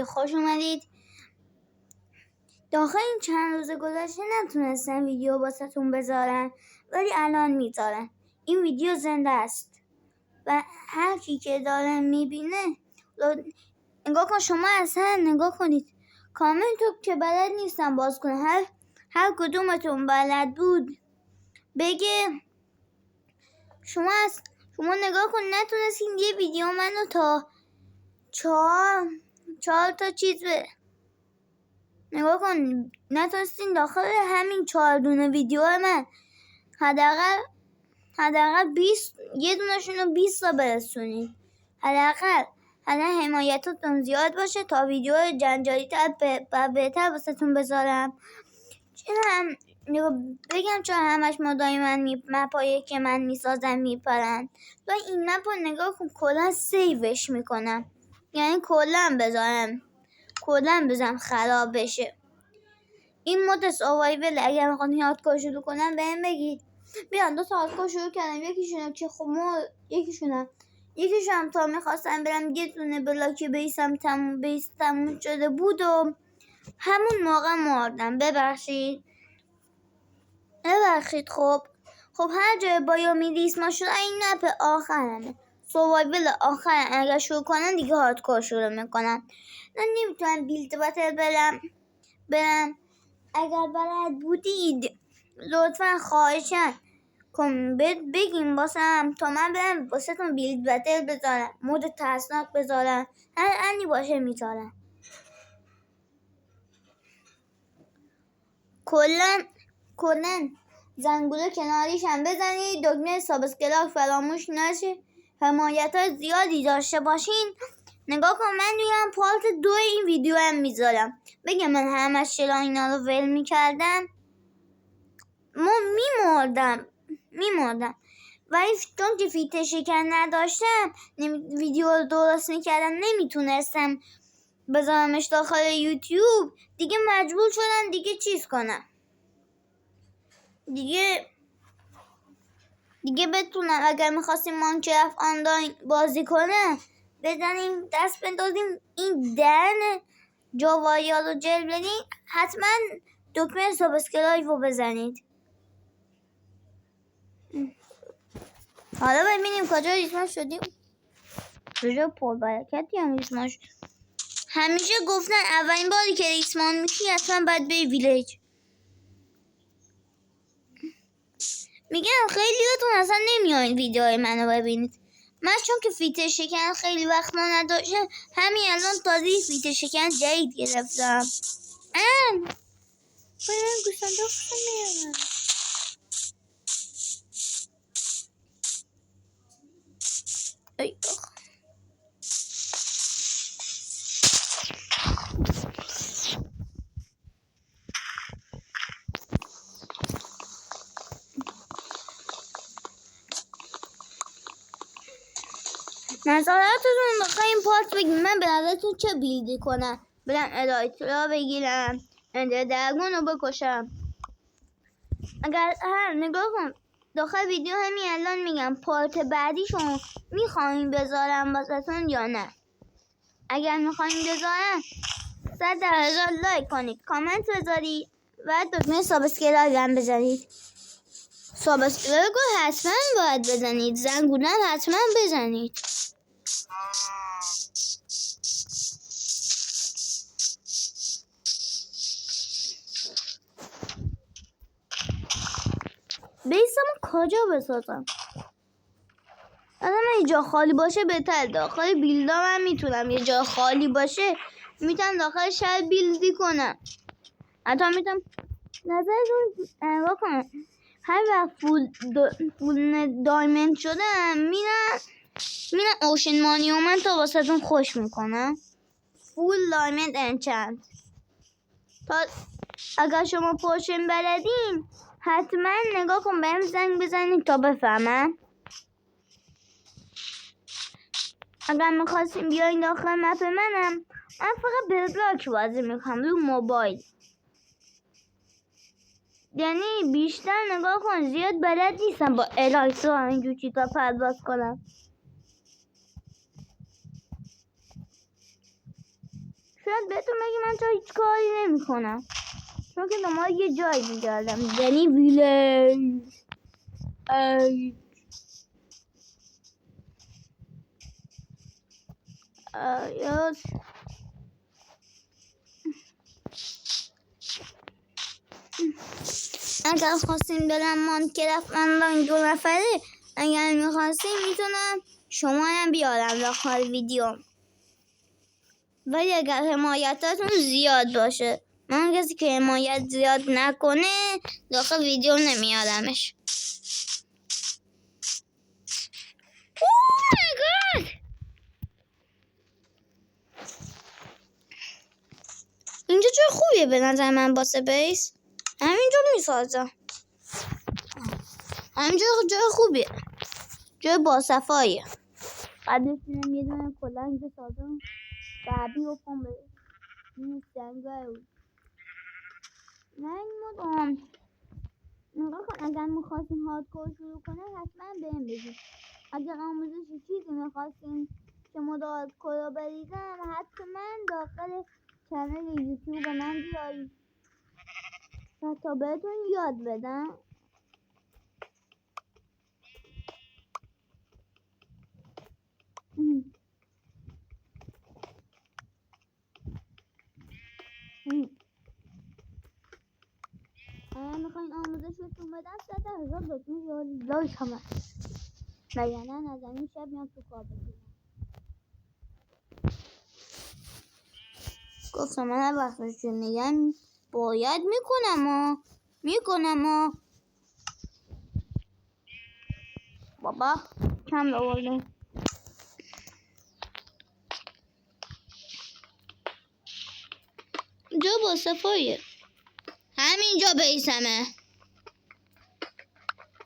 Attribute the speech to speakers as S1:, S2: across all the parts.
S1: خوش اومدید. داخل این چند روز گذشته نتونستن ویدیو واسهتون بذارن، ولی الان میذارن. این ویدیو زنده است و هر کی که داره میبینه نگاه کن. شما اصلا نگاه کنید کامنت رو که بلد نیستم باز کنه. هر کدومتون بلد بود بگه. شما نگاه کن، نتونستین یه ویدیو منو تا چهار تا چیز نگاه کن، نتونستین داخل همین 4 دونه ویدیو من حداقل 20 یه دونشون رو 20 تا برسونید. حداقل حمایتتون زیاد باشه تا ویدیو جنجالی تر و بهتر واسهتون بذارم. بگم چرا همش مدائما مپایی که من میسازم میپرن. و این مپ رو نگاه کن، کلا سیوش میکنم، یعنی کلا بزنم خراب بشه. این مود سروایول اگر میخوان هاردکور شروع کنن بهم بگید. بیان 2 تا هاردکور شروع کردم، یکیشون که خب یکیشون تا میخواستم برم یه دونه بلاک بیسم تموم شده بود و همون موقع مردم. ببخشید. خب هر جای بایومیلیس ما شد این نپ آخرمه، سروایول آخر. اگر شروع کنن دیگه هاردکور شروع میکنن. من نمیتونم بیلد باتل برم. اگر بلد بودید لطفا خواهشن بگیم واسم تا من برم واسهتون بیلد باتل بذارم، مود ترسناک بذارم، هر انی باشه میذارم. کلن زنگوله کناریش هم بزنید، دکمه سابسکرایب فراموش نشه، حمایت های زیادی داشته باشین. نگاه کن، من میگم پارت 2 این ویدیو هم میذارم. بگم من همش چرا اینا رو ول میکردم، میمردم ولی چون که فیت شکن نداشتم ویدیو رو درست میکردم نمیتونستم بذارمش داخل یوتیوب. دیگه مجبور شدم دیگه چیز کنم، دیگه بتونم. اگر میخواستیم ماینکرافت آنلاین بازی کنه بزنیم دست بندازیم این درن جاوایا رو جل بدین، حتما دکمه سابسکرایب رو بزنید. حالا ببینیم کجا ریسمان شدیم. کجا پربرکتی هم ریسمان شد. همیشه گفتن اولین باری که ریسمان میشی حتما باید بری ویلیج. میگم خیلیاتون اصلا نمیاین ویدیوهای منو ببینید. من چون که فیت شکن خیلی وقت ما نداشتم، همین الان تازه فیت شکن جدید گرفتم. باید گوشتنده خوشم میارم. نظراتتون بخواه این پارت بگیم. من به نظرتون چه بیلدی کنم؟ برم الایترا بگیرم، اندر درگون رو بکشم. اگر نگاه کن داخل ویدیو همین الان میگم پارت بعدیشون میخواین بذارم واسهتون یا نه. اگر میخواین بذارم 100,000 لایک کنید، کامنت بذارید و دکمه سابسکرایب هم بزنید. سابسکرایب حتما باید بزنید، زنگوله هم حتما بزنید. بیسمو کجا بسازم؟ اصلا من جا خالی باشه بهتر. داخل بیلدا من میتونم یه جا خالی باشه میتونم داخل شهر بیلدی کنم. حتی میتونم نظرتون نگاه کنم هر وقت فول دایمند شدم میرم اوشن مانیومنت رو واسه تون خوش میکنم. فول دایمند انچند. تا اگر شما پوشن بلدین حتما نگاه کن بهم زنگ بزنید تا بفهمم. اگر میخواستیم بیاین داخل مپ من فقط بلاک بازی میکنم رو موبایل. یعنی بیشتر نگاه کن زیاد بلد نیستم با الایترا اینجور چیزا پرواز کنم. شاید بهتون بگی من تا هیچ کاری نمی کنم، چون که دنبال یه جایی میگردم، یعنی ویلیج. یاس اگر خواستیم برم ماینکرافت آنلاین 2 نفره، اگر میخواستیم میتونم شما هم بیارم داخل ویدیو، ولی اگر حمایتاتون زیاد باشه. من کسی که حمایت زیاد نکنه داخل ویدیو نمیارمش. اینجا جای خوبیه به نظر من واسه بیس. همینجا میسازم. همینجا جای خوبیه. جای باصفاییه. قبلش میرم یه دونه کلنگ بسازم. بعدی بکن به این سنگه. من مدام نگاه کن، اگر میخواستین هاردکور شروع کنه حتما بهم بگید. اگر آموزش چیزی میخواستین که مدل هاردکور رو بریزم حتما داخل چنل یوتیوب من بیایید تا بهتون یاد بدم. اگر میخواین آموزش بهتون بدم 100,000 لطفاً یا لایک هم وگرنه نزنین شب میام تو خوابتون. گفتم من هر وقتش میگم باید میکنم بابا کم آورده. جا با صفایه. همینجا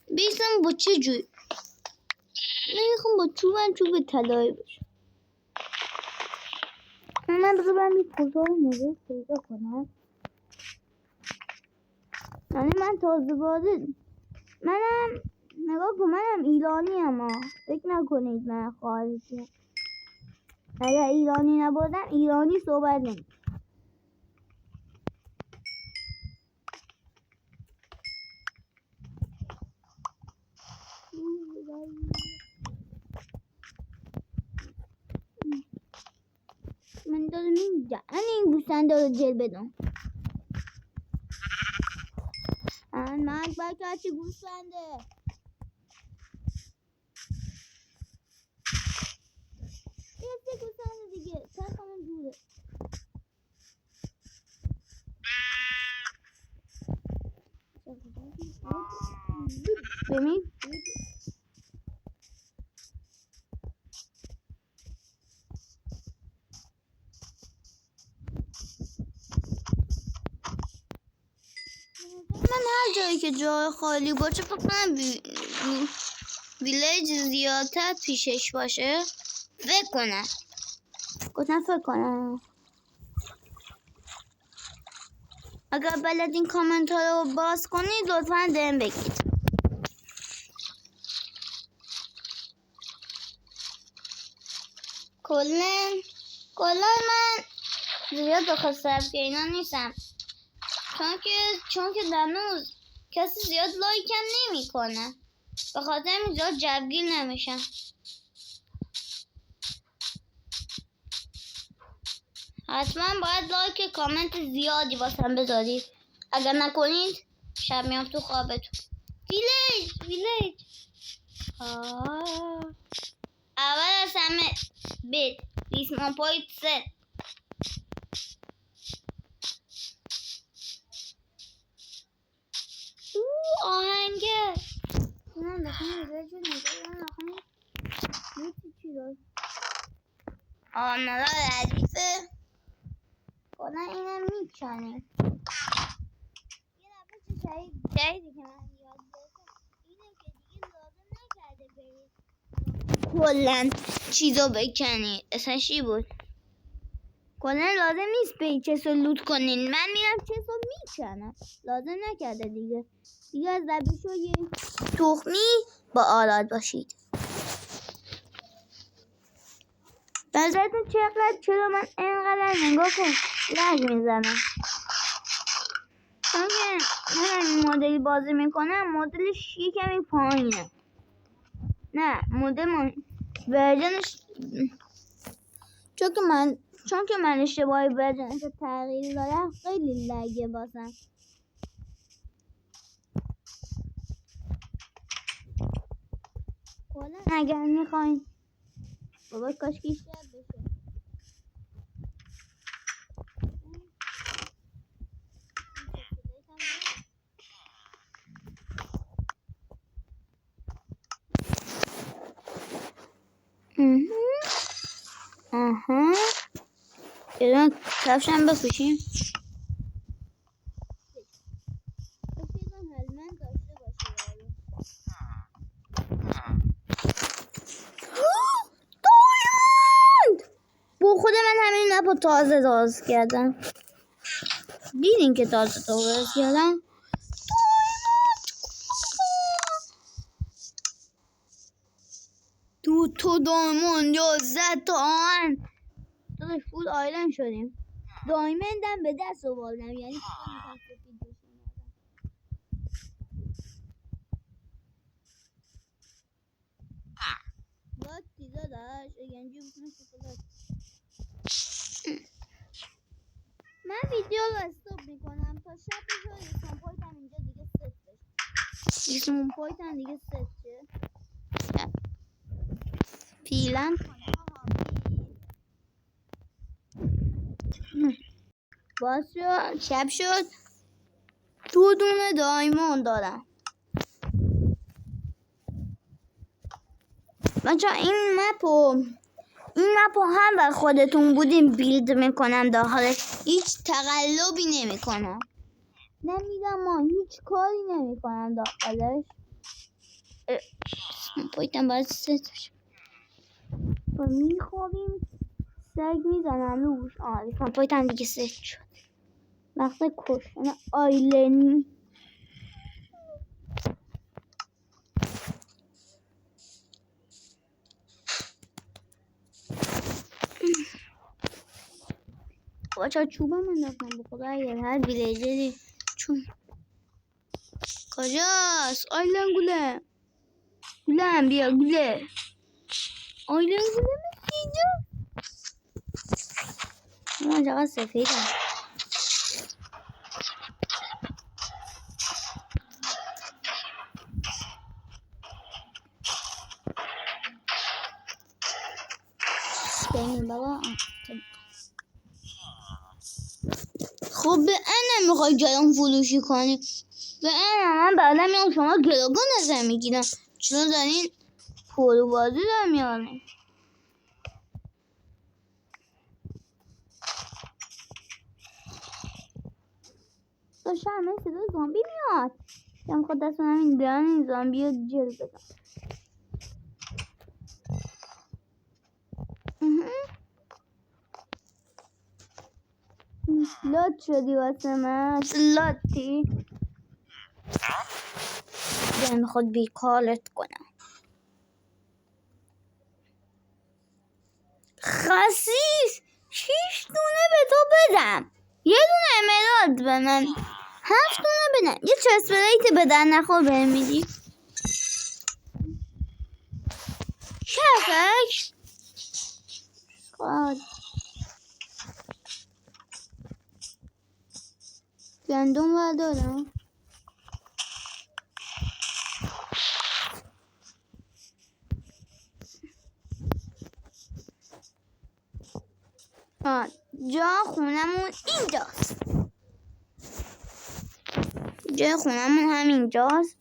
S1: بیسم با چه جوی؟ نمیخوام با چوب طلایی باشه. من بذار برم یه پوزار نوشت پیدا کنم. یعنی من تازه وارد منم نگاه کن، منم ایرانی اما فکر نکنید من خارجی. اگر ایرانی نبودم ایرانی صحبت نمی. من دارم اینجا این گوسفند رو جل بدم. من باید چی گوسفنده یه گوسفند دیگه چرخم دوره. ببین من هر جایی که جای خالی باشه فکر کنم ویلیج زیادتر پیشش باشه. فکر کنم اگر بلدین کامنت ها رو باز کنید لطفا بهم بگید. کلا من زیاد داخل سبک اینا نیستم، چون که دنوز کسی زیاد لایکم نمیکنه، به خاطر همین زیاد جوگیر نمیشم. حتما باید لایک کامنت زیادی واسم بذارید. اگر نکنید شب میام تو خوابتون. ویلیج اول از همه بیت ریسمان پایت ست. آهنگه من بخونم ویلیج رو نگاه چی داشت آنالا ردیفه کلا اینم میکنیم. یه دفعه جدیدی که من یاد گرفتم اینه که دیگه لازم نکرده برید کلن چیزو بکنید. اصلا چی بود؟ کلن لازم نیست به چیزو لوت کنین. من میرم چیزو میکنم، لازم نکرده دیگه از دبیشو یه تخمی با آراد باشید. نظرتون چرا من اینقدر نگاه کن لج میزنم؟ چون که من این مدلی بازی میکنم مدلش کمی پایینه. نه مدل ورژنش چون که من اشتباهی ورژنش رو تغییر دادم خیلی لگه واسم. کلا اگر میخواین بابا کاش که شب بشه. آها اینا کفشم بپوشیم. با خود من همین نپا تازه کردم. دیدین که تازه کردم. تو دایموند 11 تومن داداش فول آیلند شدیم. دایموندم به دست آوردم یعنی لاتی داداش اینجا بکنم شکلات. من ویدیو رو استاپ میکنم تا شب بشه. لیسون پوینتم اینجا دیگه ست بشه. لیسون پوینتم دیگه ست شه. پیلم باز شد. شب شد. 2 دونه دایموند دارم. بچه این مپو هم بر خودتون بودین بیلد میکنم داخلش. هیچ تقلبی نمیکنم. نمیدم ما هیچ کاری نمیکنم داخلش. پایتم باید ست بشه. میخوابیم سگ میزنم روش. پایتم دیگه ست شد. وقت کشتن آیلند. بچه چوبم انداختم به خدا اگر هر ویلیجری چون کجاست آیلند گلم بیا گله آیلند گله اینجا من چقدر سفیدم. بابا خب به انم میخوای جایان فروشی کنی. به انم من بعدا میام شما گلاگان ازم میگیرم. چرا دارین پولو بازی در میانه. داشتم همه صدا زامبی میاد. یا میخواد دست من همین دران این زامبی رو جل بزن. لات شدی واسه من لاتی. دارم میخواد بیکالت کنم. خسیس 6 دونه به تو بدم. 1 دونه امرالد به من. 7 دونه بدم. یه چسپریت به در نخور بهم میدی. شفک گندم بردارم. جا خونمون اینجاست. جای خونمون همینجاست.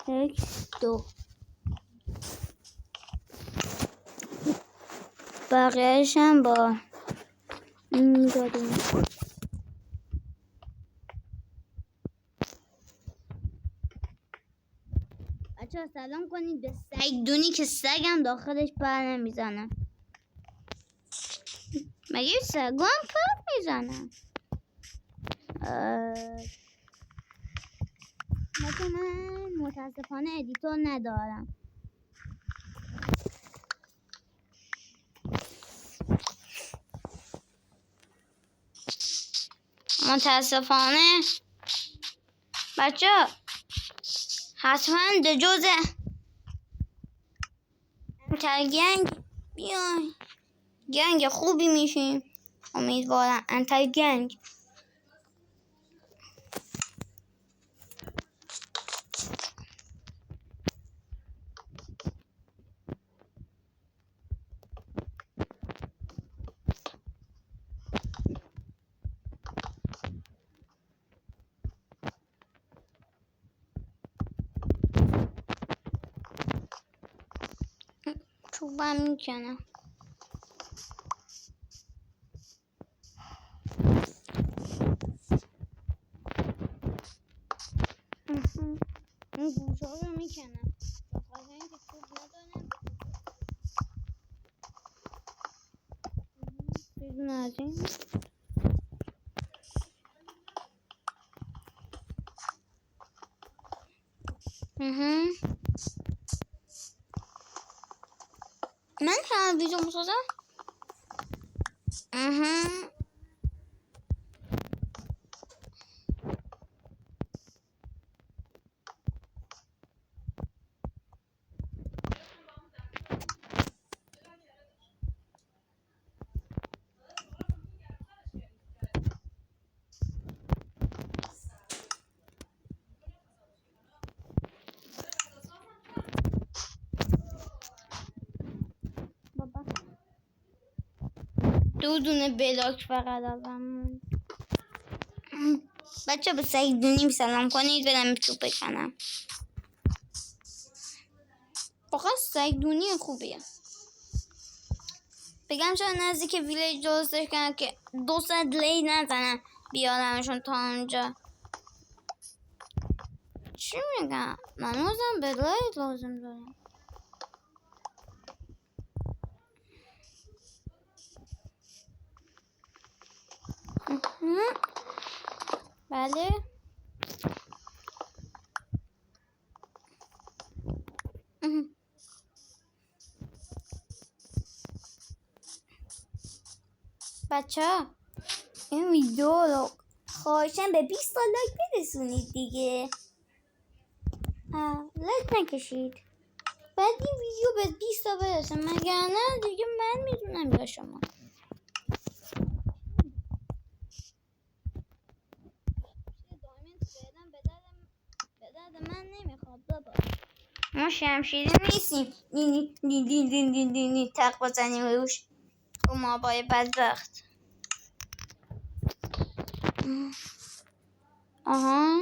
S1: یک دو بقیه‌اش هم با این داریم. بچه ها سلام کنید به سگدونی که سگم داخلش پر نمیزنه. مگه سگم پر میزنم؟ مثلا من متاسفانه ادیتور ندارم. متاسفانه بچه حتما به جز انتر گنگ بیاین، گنگ خوبی میشیم امیدوارم. انتر گنگ چوبم میکنم. این گوشه رو میکنم بخاطر اینکه چوب ندارم. بدون از این من هم ویدیو مسازم. بابا دو دونه بلاک فقط ازم. بچه به سعیدونیم سلام کنید برم چوب بکنم. واقعا سعیدونی خوبیه. بگم چرا نزدیک ویلیج درستش کنم که 200 لی نزنم بیارمشون تا اونجا. چی میگم؟ من بازم بلایت لازم دارم. بله بچه ها این ویدیو رو خواهشم به 20 تا لایک برسونید دیگه. لایک نکشید بعد این ویدیو به 20 تا برسه، مگر نه دیگه من میدونم یا شما. به درد من نمیخواد بابا. ما شمشیری نیستیم دین تق بزنیم روش و ما باید بدبخت. آها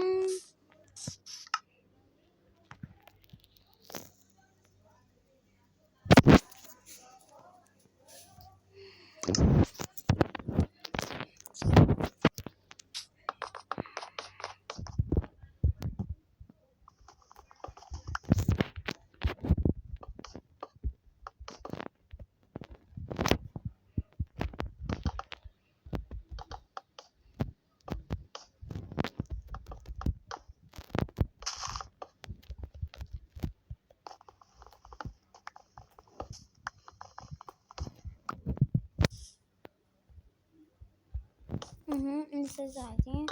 S1: این سه زدیم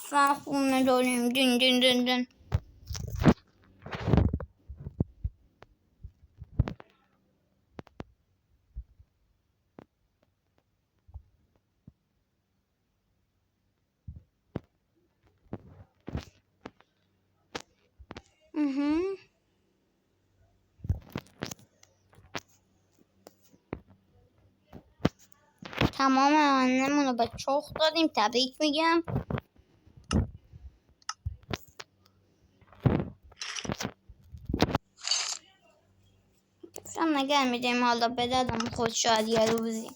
S1: چقدر خونه داریم دین دین دین دین. تمام آهنمون رو به چخ دادیم. تبریک میگم. شم نگر میدیم حالا به دادم خود شاید یه روزی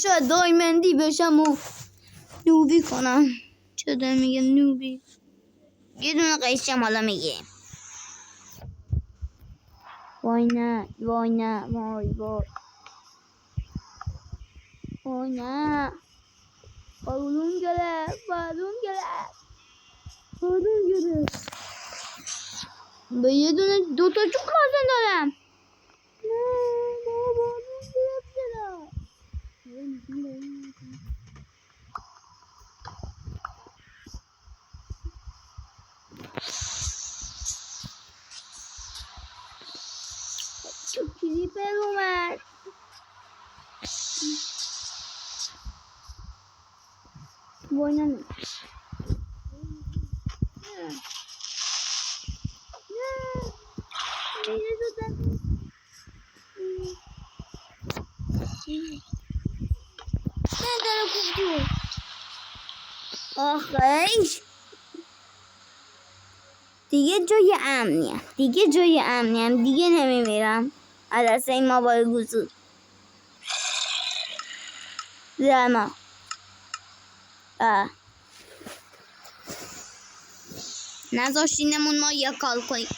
S1: شاید دایمندی بشم و نوبی کنم. چه دارم میگم نوبی؟ یه دونه قیشم حالا میگیم. وای نه وای نه وای وای وای نه. بارون گرفت به یه دونه دوتا چوب لازم دارم. نه بارون گرفت چرا؟ کریپر اومد. وای نه آخیش دیگه جای امنیم. دیگه نمیمیرم عدسه این موبایل گوزود زما. نذاشتینمون ما یا کال کنیم.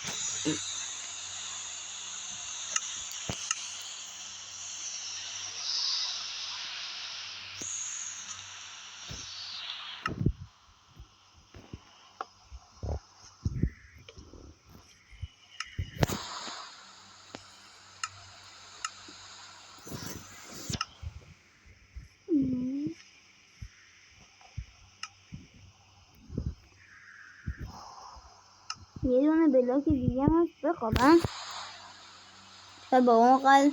S1: یه دونه بلاک دیگه هست بخوابم. تا با اون قل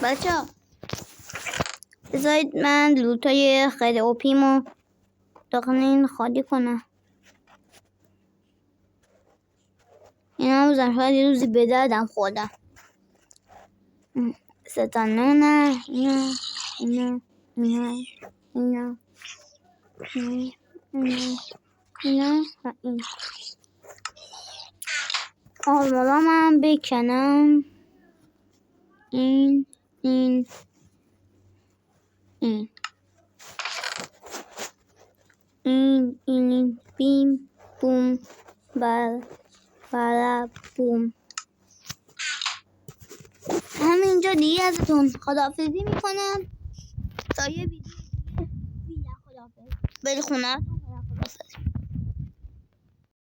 S1: بچه ها بذارید من لوتای خیلی اوپیمو داخل این خالی کنم. اینا هم بزن شاید یه روزی به دردم خوردم. ستانه نه اینا اینا اینا اینا اینا اینا و این آرمالا من بکنم. این این این این این بیم بوم بلا بوم. همینجا دیگه ازتون خداحافظی میکنم تا یه ویدیو دیگه. خداحافظ. برید خونه.